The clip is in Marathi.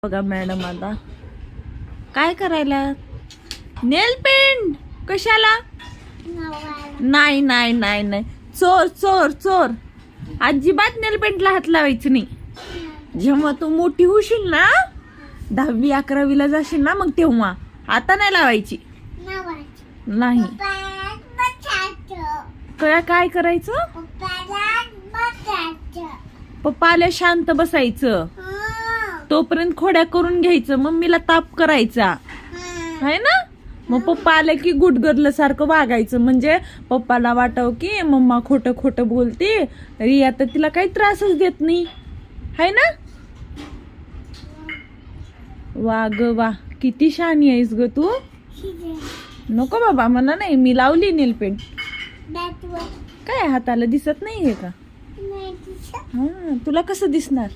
बघा मॅडम आता काय करायला नेल पेंट कशाला नाही नाही नाही नाही चोर चोर चोर अजिबात नेल पेंटला हात लावायचं नाही जेव्हा तू मोठी होशील ना 10वी 11वीला जाशील ना मग तेव्हा आता नाही लावायची नाही काय करायचं पप्पाला शांत बसायचं तोपर्यंत खोड्या करून घ्यायचं मम्मीला ताप करायचा है ना मग पप्पा आले की गुडगरलं सारखं वागायचं म्हणजे पप्पाला वाटावं की मम्मा खोटं खोटं बोलते रिया तर तिला काही त्रासच देत नाही है ना वा ग वा किती शहाणी आहेस ग तू नको बाबा मला नाही मी लावली नेल पेंट काय हाताला दिसत नाही हे का हा तुला कसं दिसणार